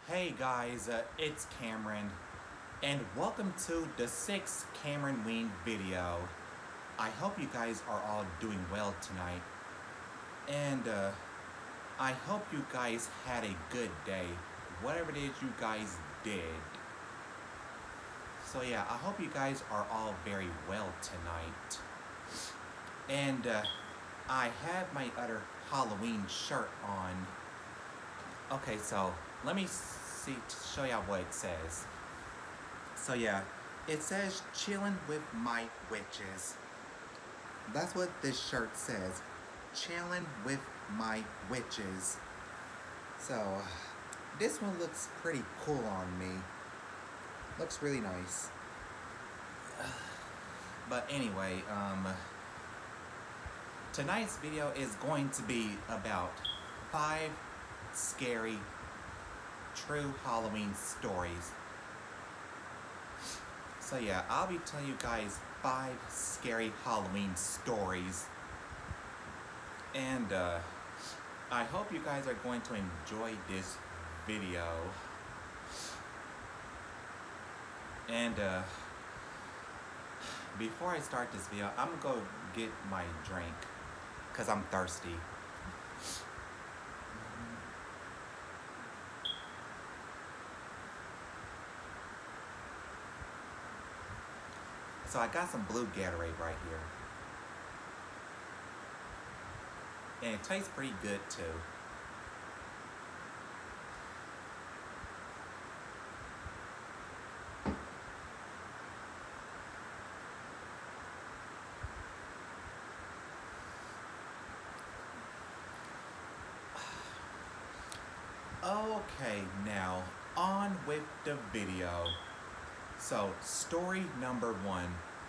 Hey guys, it's Cameron, and welcome to the 6th Cameron Ween video. I hope you guys are all doing well tonight, and I hope you guys had a good day, whatever it is you guys did. So yeah, I hope you guys are all very well tonight. And I have my other Halloween shirt on. Okay, so let me show y'all what it says. So yeah, it says chillin' with my witches. That's what this shirt says. Chillin' with my witches. So this one looks pretty cool on me. Looks really nice. But anyway, tonight's video is going to be about 5 scary true Halloween stories. So yeah, I'll be telling you guys 5 scary Halloween stories. And I hope you guys are going to enjoy this video. And before I start this video, I'm gonna go get my drink, because I'm thirsty. So I got some blue Gatorade right here. And it tastes pretty good too. Okay, now on with the video. So story number 1.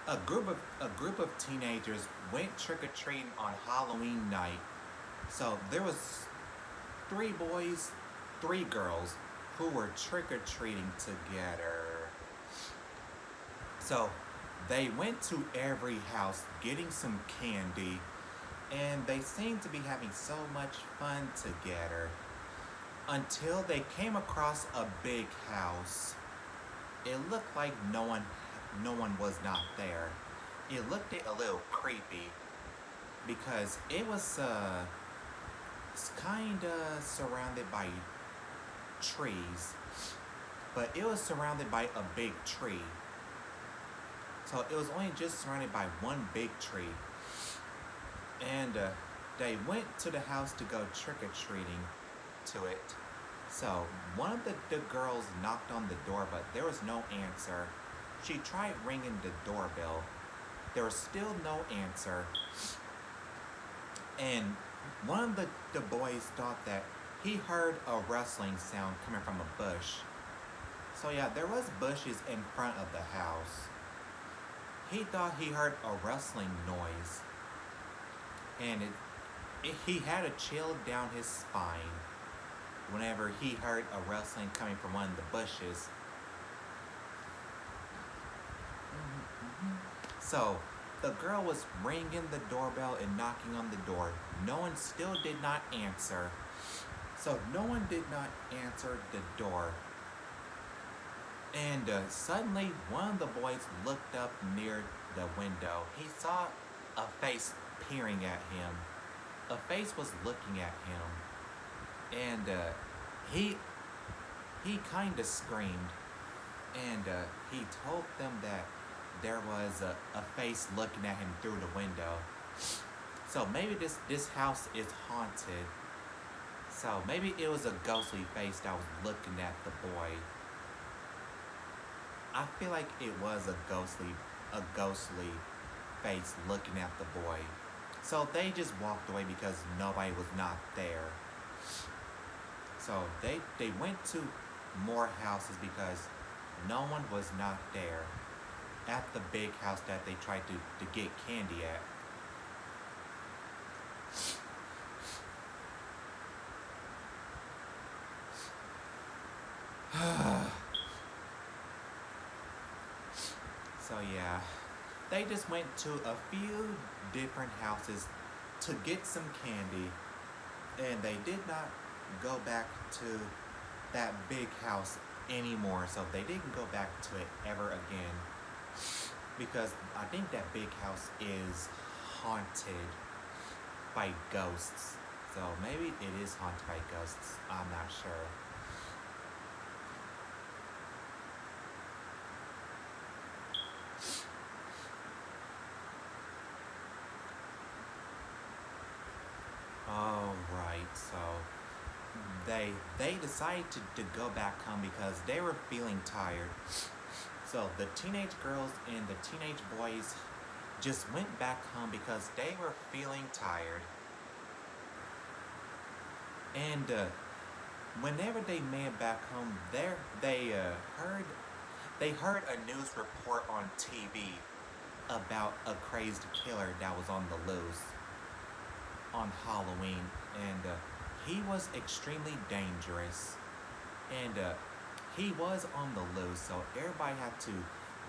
A group of teenagers went trick-or-treating on Halloween night. So there was 3 boys, 3 girls who were trick-or-treating together. So they went to every house getting some candy, and they seemed to be having so much fun together until they came across a big house. It looked like no one was not there. It looked a little creepy because it was kinda surrounded by trees, but it was surrounded by a big tree. So it was only just surrounded by one big tree. And they went to the house to go trick-or-treating to it. So one of the girls knocked on the door, but there was no answer. She tried ringing the doorbell. There was still no answer. And one of the boys thought that he heard a rustling sound coming from a bush. So yeah, there was bushes in front of the house. He thought he heard a rustling noise. And he had a chill down his spine whenever he heard a rustling coming from one of the bushes. So the girl was ringing the doorbell and knocking on the door. No one still did not answer. So no one did not answer the door. And suddenly one of the boys looked up near the window. He saw a face peering at him. A face was looking at him. And he kind of screamed. And he told them that there was a face looking at him through the window. So maybe this house is haunted. So maybe it was a ghostly face that was looking at the boy. I feel like it was a ghostly face looking at the boy. So they just walked away because nobody was not there. So they went to more houses because no one was not there at the big house that they tried to get candy at. So yeah, they just went to a few different houses to get some candy, and they did not go back to that big house anymore, so they didn't go back to it ever again. Because I think that big house is haunted by ghosts. So maybe it is haunted by ghosts. I'm not sure. Oh right, so they decided to go back home because they were feeling tired. So the teenage girls and the teenage boys just went back home because they were feeling tired. And whenever they made it back home, heard they heard a news report on TV about a crazed killer that was on the loose on Halloween, and he was extremely dangerous, and he was on the loose, so everybody had to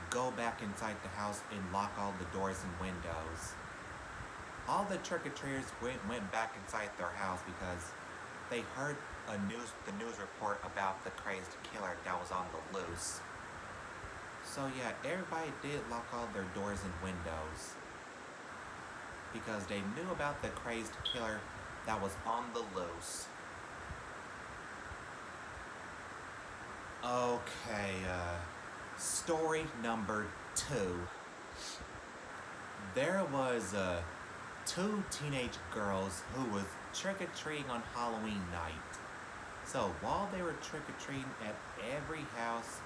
go back inside the house and lock all the doors and windows. All the trick-or-treaters went back inside their house because they heard the news report about the crazed killer that was on the loose. So yeah, everybody did lock all their doors and windows because they knew about the crazed killer that was on the loose. Okay, story number 2. There was two teenage girls who was trick-or-treating on Halloween night. So while they were trick-or-treating at every house,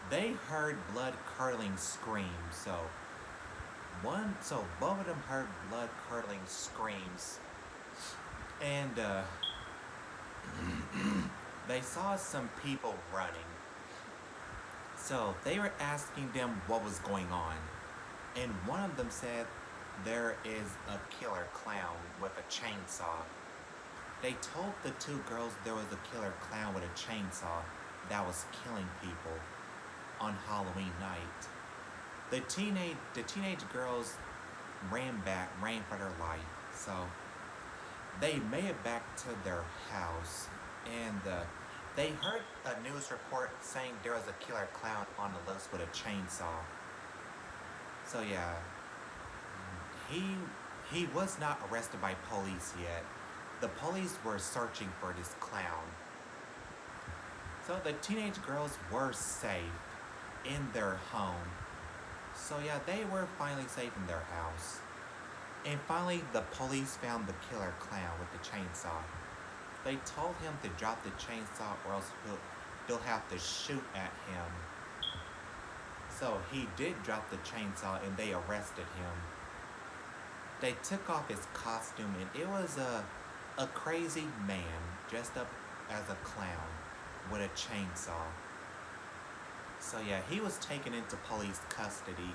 they heard blood-curdling screams. So both of them heard blood-curdling screams, and they saw some people running. So they were asking them what was going on, and one of them said there is a killer clown with a chainsaw. They told the two girls there was a killer clown with a chainsaw that was killing people on Halloween night. The teenage girls ran for their life. So they made it back to their house, and they heard a news report saying there was a killer clown on the loose with a chainsaw. So yeah, he was not arrested by police yet. The police were searching for this clown. So the teenage girls were safe in their home. So yeah, they were finally safe in their house. And finally, the police found the killer clown with the chainsaw. They told him to drop the chainsaw or else they'll have to shoot at him. So he did drop the chainsaw and they arrested him. They took off his costume and it was a crazy man dressed up as a clown with a chainsaw. So yeah, he was taken into police custody.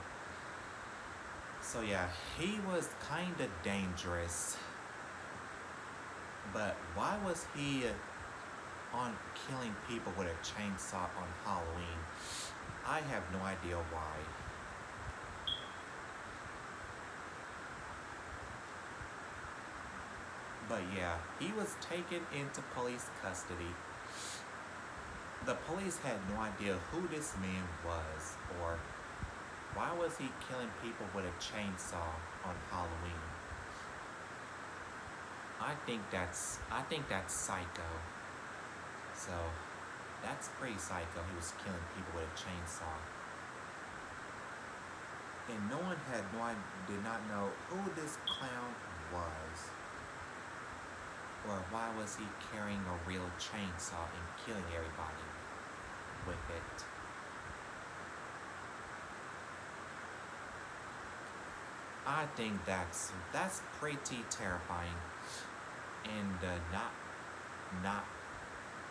So yeah, he was kinda dangerous. But why was he on killing people with a chainsaw on Halloween? I have no idea why. But yeah, he was taken into police custody. The police had no idea who this man was or why was he killing people with a chainsaw on Halloween. I think that's psycho. So that's pretty psycho. He was killing people with a chainsaw. And no one did not know who this clown was. Or why was he carrying a real chainsaw and killing everybody with it? I think that's pretty terrifying and not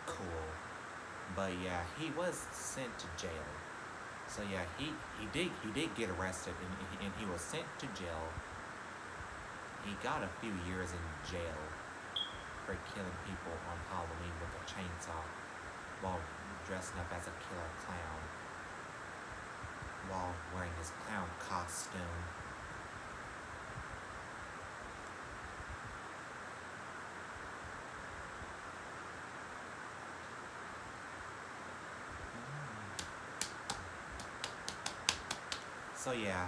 cool. But yeah, he was sent to jail. So yeah, he did get arrested and he was sent to jail. He got a few years in jail for killing people on Halloween with a chainsaw while dressing up as a killer clown, while wearing his clown costume. So yeah,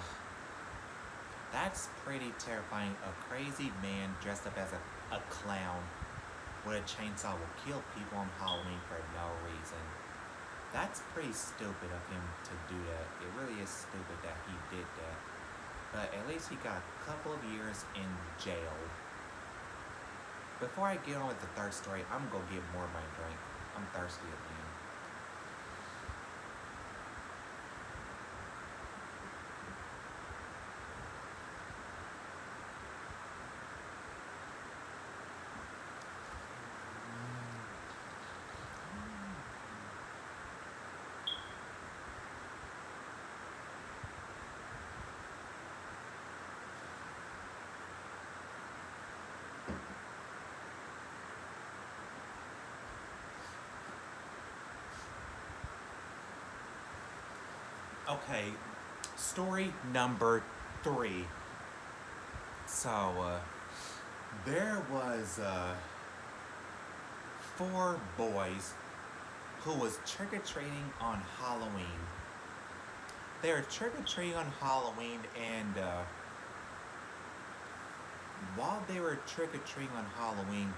that's pretty terrifying. A crazy man dressed up as a clown with a chainsaw will kill people on Halloween for no reason. That's pretty stupid of him to do that. It really is stupid that he did that. But at least he got a couple of years in jail. Before I get on with the third story, I'm gonna go get more of my drink. I'm thirsty again. Okay, story number 3. So, there was 4 boys who was trick-or-treating on Halloween. They were trick-or-treating on Halloween, and while they were trick-or-treating on Halloween,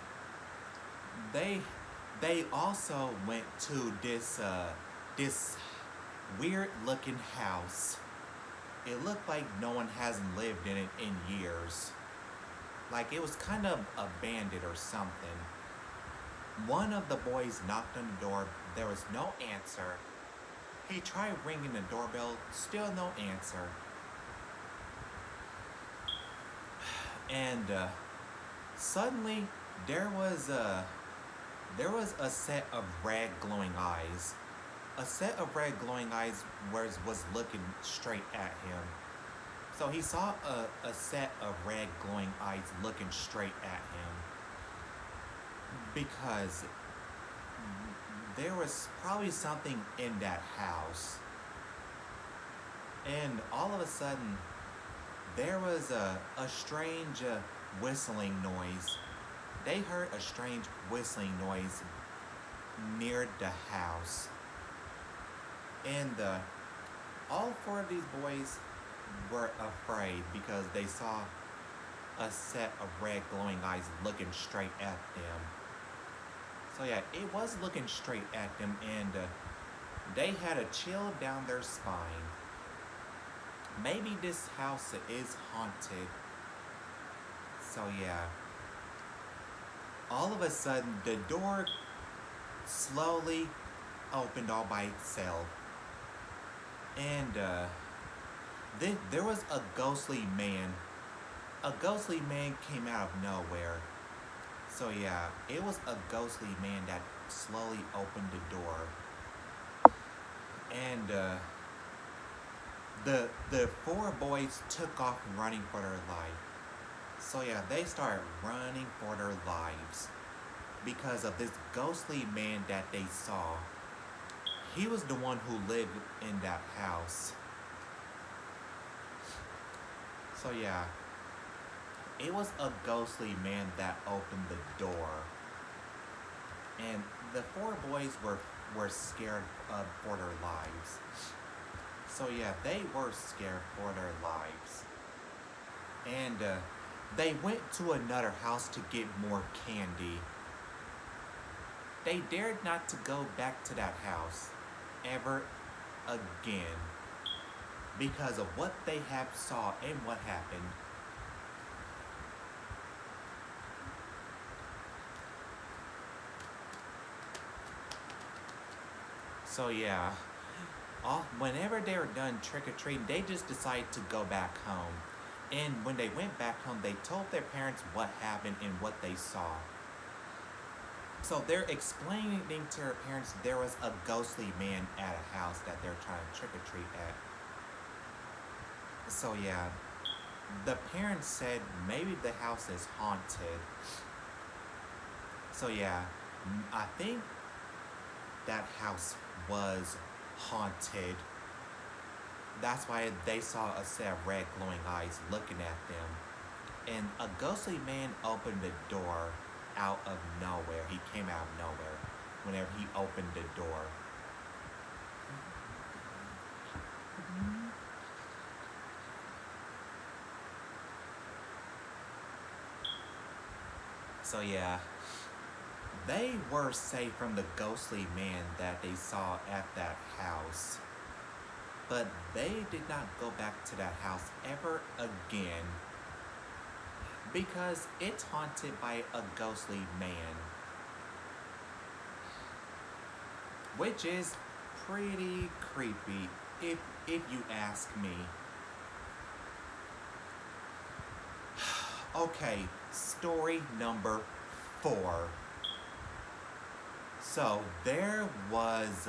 they they also went to this weird-looking house. It looked like no one hasn't lived in it in years. Like it was kind of abandoned or something. One of the boys knocked on the door. There was no answer. He tried ringing the doorbell. Still no answer. And suddenly there was a set of red glowing eyes. A set of red glowing eyes was looking straight at him. So he saw a set of red glowing eyes looking straight at him because there was probably something in that house. And all of a sudden, there was a strange whistling noise. They heard a strange whistling noise near the house. And all 4 of these boys were afraid because they saw a set of red glowing eyes looking straight at them. So yeah, it was looking straight at them, and they had a chill down their spine. Maybe this house is haunted. So yeah. All of a sudden, the door slowly opened all by itself. And then there was a ghostly man. A ghostly man came out of nowhere. So yeah, it was a ghostly man that slowly opened the door. And the 4 boys took off running for their life. So yeah, they started running for their lives because of this ghostly man that they saw. He was the one who lived in that house. So yeah, it was a ghostly man that opened the door. And the 4 boys were scared for their lives. So yeah, they were scared for their lives. And they went to another house to get more candy. They dared not to go back to that house ever again because of what they have saw and what happened. So yeah, whenever they were done trick-or-treating, they just decided to go back home. And when they went back home, they told their parents what happened and what they saw. So they're explaining to their parents there was a ghostly man at a house that they're trying to trick-or-treat at. So yeah, the parents said maybe the house is haunted. So yeah, I think that house was haunted. That's why they saw a set of red glowing eyes looking at them. And a ghostly man opened the door out of nowhere. He came out of nowhere whenever he opened the door. So yeah, they were safe from the ghostly man that they saw at that house. But they did not go back to that house ever again because it's haunted by a ghostly man, which is pretty creepy if you ask me. Okay, story number 4. So there was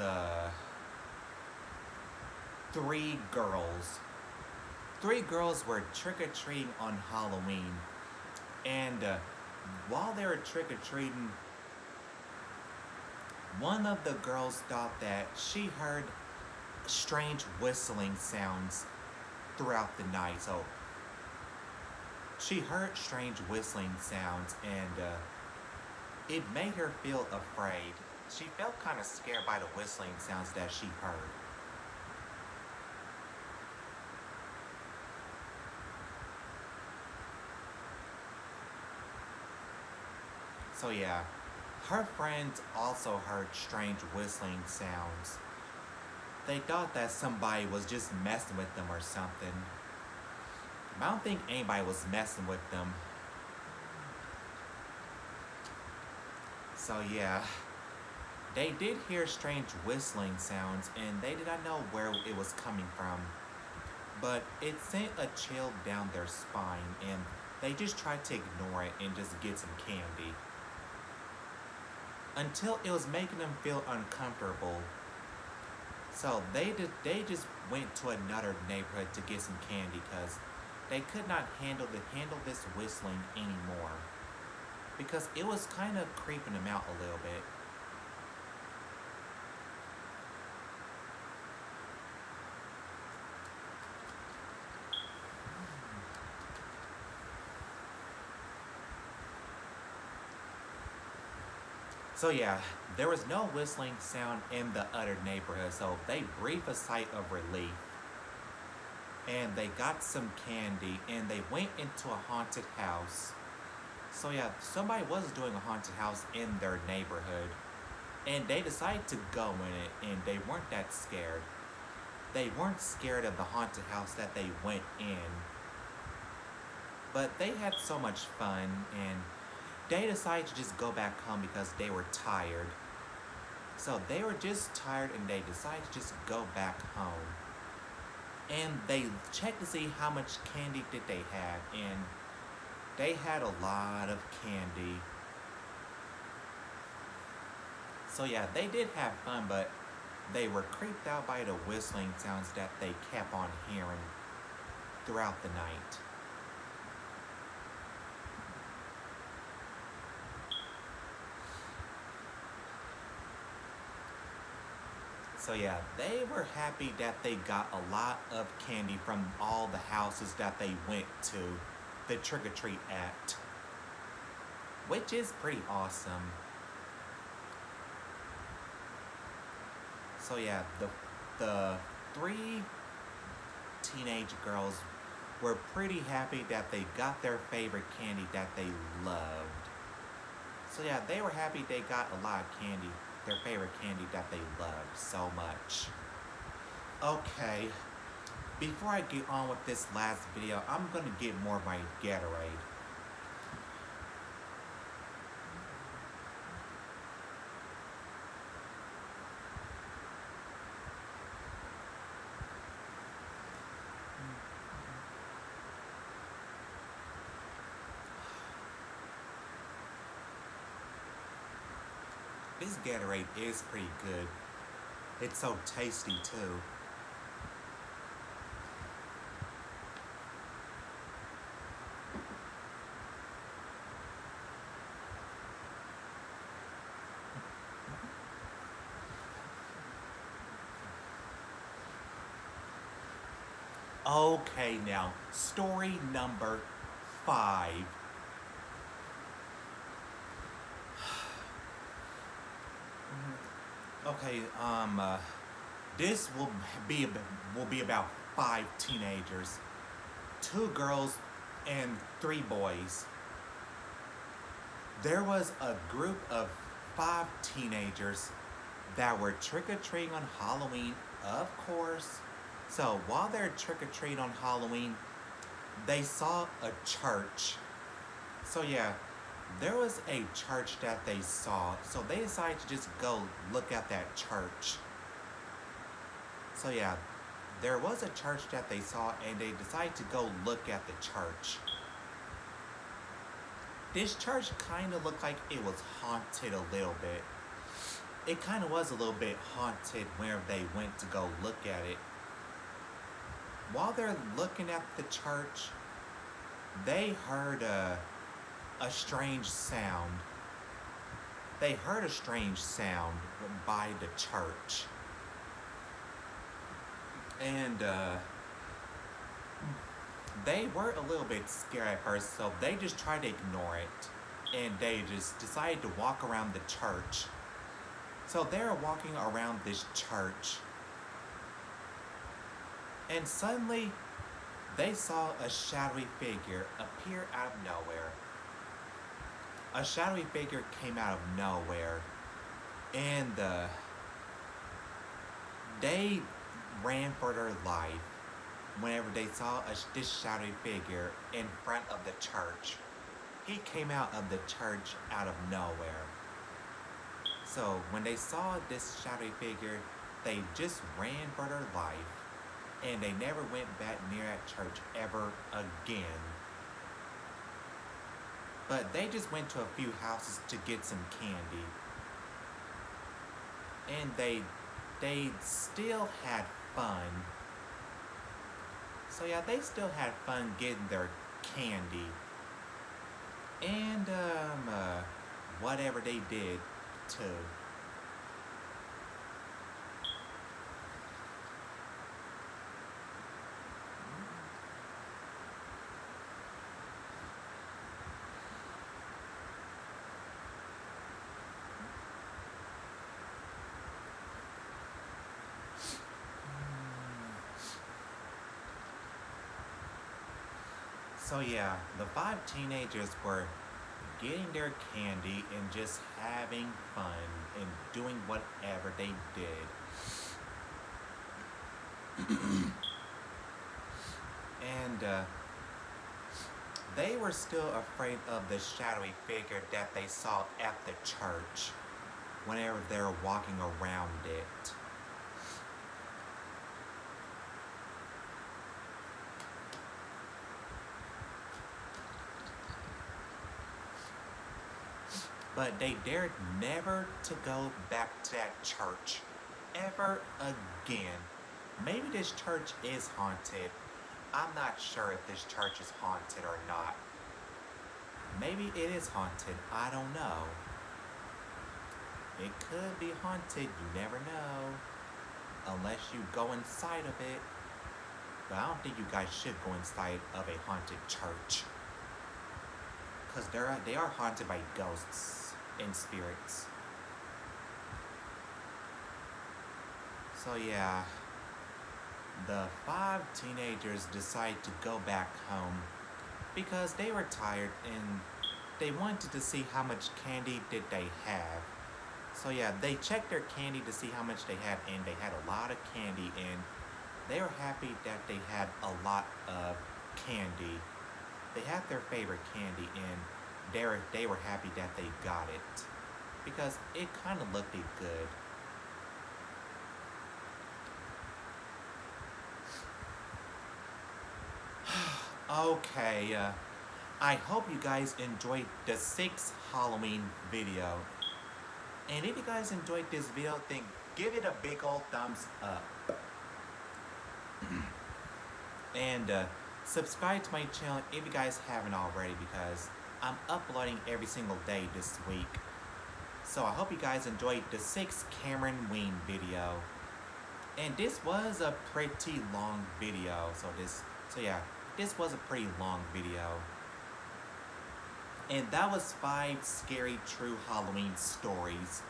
3 girls. 3 girls were trick-or-treating on Halloween. And while they were trick-or-treating, one of the girls thought that she heard strange whistling sounds throughout the night. So she heard strange whistling sounds, and it made her feel afraid. She felt kind of scared by the whistling sounds that she heard. So yeah, her friends also heard strange whistling sounds. They thought that somebody was just messing with them or something. I don't think anybody was messing with them. So yeah, they did hear strange whistling sounds and they did not know where it was coming from. But it sent a chill down their spine and they just tried to ignore it and just get some candy. Until it was making them feel uncomfortable. So they just went to another neighborhood to get some candy because they could not handle this whistling anymore. Because it was kind of creeping them out a little bit. So yeah, there was no whistling sound in the other neighborhood, so they breathed a sigh of relief. And they got some candy and they went into a haunted house. So yeah, somebody was doing a haunted house in their neighborhood. And they decided to go in it and they weren't that scared. They weren't scared of the haunted house that they went in. But they had so much fun and they decided to just go back home because they were tired. So they were just tired and they decided to just go back home. And they checked to see how much candy did they have, and they had a lot of candy. So yeah, they did have fun, but they were creeped out by the whistling sounds that they kept on hearing throughout the night. So yeah, they were happy that they got a lot of candy from all the houses that they went to the trick-or-treat at, which is pretty awesome. So yeah, the 3 teenage girls were pretty happy that they got their favorite candy that they loved. So yeah, they were happy they got a lot of candy, their favorite candy that they loved so much. Okay, before I get on with this last video, I'm gonna get more of my Gatorade. This Gatorade is pretty good. It's so tasty too. Okay, now, story number 5. Okay, this will be about 5 teenagers, 2 girls and 3 boys. there was a group of 5 teenagers that were trick-or-treating on Halloween, of course. So while they're trick-or-treating on Halloween, they saw a church. So yeah, there was a church that they saw. So they decided to just go look at that church. So yeah, there was a church that they saw and they decided to go look at the church. This church kind of looked like it was haunted a little bit. It kind of was a little bit haunted whenever they went to go look at it. While they're looking at the church, they heard a strange sound. They heard a strange sound by the church. And they were a little bit scared at first, so they just tried to ignore it. And they just decided to walk around the church. So they were walking around this church. And suddenly, they saw a shadowy figure appear out of nowhere. A shadowy figure came out of nowhere. And they ran for their life whenever they saw this shadowy figure in front of the church. He came out of the church out of nowhere. So when they saw this shadowy figure, they just ran for their life. And they never went back near that church ever again. But they just went to a few houses to get some candy. And they still had fun. So yeah, they still had fun getting their candy. And whatever they did too. So yeah, the 5 teenagers were getting their candy and just having fun and doing whatever they did. And they were still afraid of the shadowy figure that they saw at the church whenever they were walking around it. But they dared never to go back to that church ever again. Maybe this church is haunted. I'm not sure if this church is haunted or not. Maybe it is haunted. I don't know. It could be haunted. You never know. Unless you go inside of it. But I don't think you guys should go inside of a haunted church. Because they are haunted by ghosts and spirits. So yeah, the 5 teenagers decided to go back home because they were tired and they wanted to see how much candy did they have. So yeah, they checked their candy to see how much they had, and they had a lot of candy, and they were happy that they had a lot of candy. They had their favorite candy, and they were happy that they got it because it kind of looked good. Okay, I hope you guys enjoyed the 6th Halloween video. And if you guys enjoyed this video, then give it a big old thumbs up. And subscribe to my channel if you guys haven't already, because I'm uploading every single day this week. So I hope you guys enjoyed the 6th Cameron Ween video. And this was a pretty long video, so yeah, this was a pretty long video. And that was 5 scary true Halloween stories.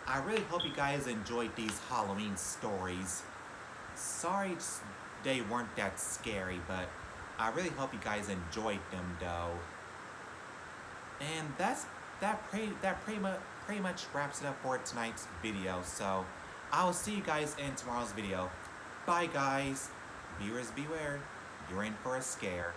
I really hope you guys enjoyed these Halloween stories. Sorry they weren't that scary, but I really hope you guys enjoyed them though. And that pretty much wraps it up for tonight's video. So I will see you guys in tomorrow's video. Bye guys. Viewers beware. You're in for a scare.